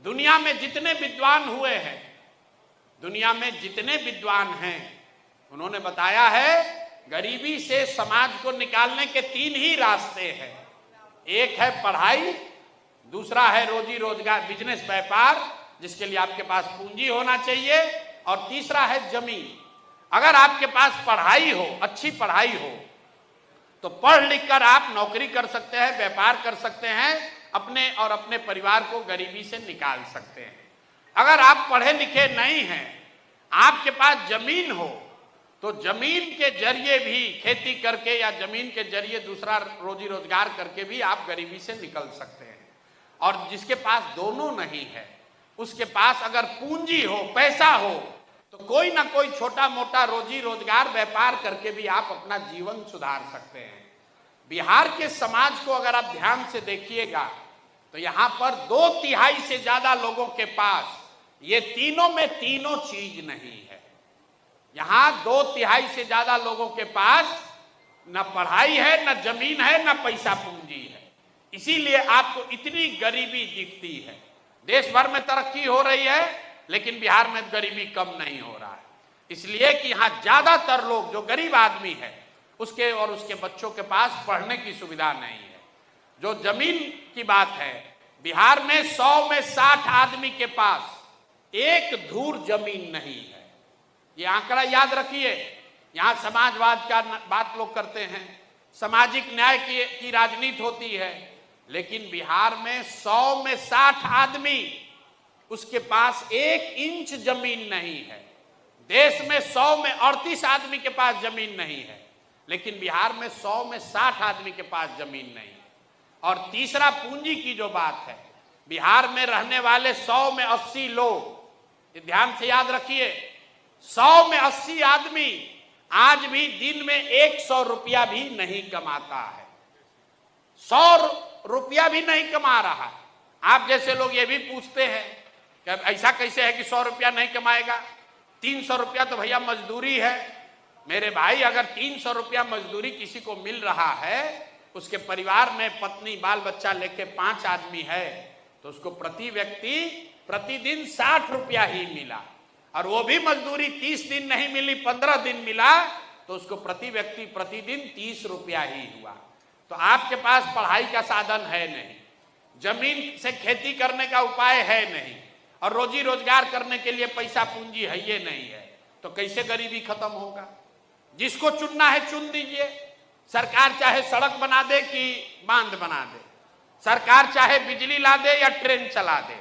दुनिया में जितने विद्वान हुए हैं, दुनिया में जितने विद्वान हैं, उन्होंने बताया है गरीबी से समाज को निकालने के 3 ही रास्ते हैं। एक है पढ़ाई, दूसरा है रोजी रोजगार, बिजनेस, व्यापार, जिसके लिए आपके पास पूंजी होना चाहिए, और तीसरा है जमीन। अगर आपके पास पढ़ाई हो, अच्छी पढ़ाई हो, तो पढ़ लिख कर आप नौकरी कर सकते हैं, व्यापार कर सकते हैं, अपने और अपने परिवार को गरीबी से निकाल सकते हैं। अगर आप पढ़े लिखे नहीं हैं, आपके पास जमीन हो, तो जमीन के जरिए भी खेती करके या जमीन के जरिए दूसरा रोजी रोजगार करके भी आप गरीबी से निकल सकते हैं। और जिसके पास दोनों नहीं है, उसके पास अगर पूंजी हो, पैसा हो, तो कोई ना कोई छोटा मोटा रोजी रोजगार, व्यापार करके भी आप अपना जीवन सुधार सकते हैं। बिहार के समाज को अगर आप ध्यान से देखिएगा, तो यहाँ पर 2/3 से ज्यादा लोगों के पास ये तीनों में तीनों चीज नहीं है। यहाँ 2/3 से ज्यादा लोगों के पास न पढ़ाई है, न जमीन है, न पैसा पूंजी है। इसीलिए आपको इतनी गरीबी दिखती है। देश भर में तरक्की हो रही है, लेकिन बिहार में गरीबी कम नहीं हो रहा है। इसलिए कि यहाँ ज्यादातर लोग, जो गरीब आदमी है, उसके और उसके बच्चों के पास पढ़ने की सुविधा नहीं है। जो जमीन की बात है, बिहार में 100 में 60 आदमी के पास 1 धूर जमीन नहीं है। ये आंकड़ा याद रखिए। यहाँ समाजवाद का बात लोग करते हैं, सामाजिक न्याय की राजनीति होती है, लेकिन बिहार में 100 में 60 आदमी, उसके पास 1 इंच जमीन नहीं है। देश में 100 में 38 आदमी के पास जमीन नहीं है, लेकिन बिहार में 100 में 60 आदमी के पास जमीन नहीं है। और तीसरा पूंजी की जो बात है, बिहार में रहने वाले 100 में 80 लोग, ध्यान से याद रखिए, 100 में 80 आदमी आज भी दिन में 100 रुपया भी नहीं कमाता है। 100 रुपया भी नहीं कमा रहा है। आप जैसे लोग ये भी पूछते हैं कि ऐसा कैसे है कि 100 रुपया नहीं कमाएगा, 300 रुपया तो भैया मजदूरी है। मेरे भाई, अगर 300 रुपया मजदूरी किसी को मिल रहा है, उसके परिवार में पत्नी बाल बच्चा लेके 5 आदमी है, तो उसको प्रति व्यक्ति प्रतिदिन 60 रुपया ही मिला, और वो भी मजदूरी 30 दिन नहीं मिली, 15 दिन मिला, तो उसको प्रति व्यक्ति प्रतिदिन 30 रुपया ही हुआ। तो आपके पास पढ़ाई का साधन है नहीं, जमीन से खेती करने का उपाय है नहीं, और रोजी रोजगार करने के लिए पैसा पूंजी है ये नहीं है, तो कैसे गरीबी खत्म होगा? जिसको चुनना है चुन दीजिए। सरकार चाहे सड़क बना दे कि बांध बना दे, सरकार चाहे बिजली ला दे या ट्रेन चला दे,